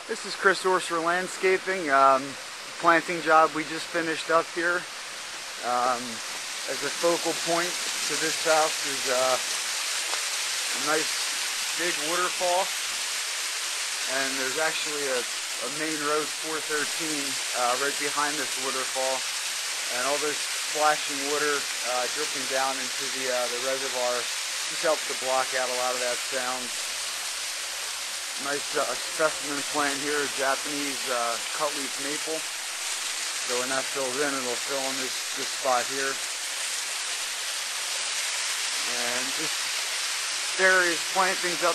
This is Chris Orser Landscaping. Planting job we just finished up here. As a focal point to this house is a nice big waterfall, and there's actually a main road 413 right behind this waterfall, and all this splashing water dripping down into the reservoir just helps to block out a lot of that sound. Nice specimen plant here, Japanese cutleaf maple. So when that fills in, it'll fill in this spot here. And just various plantings up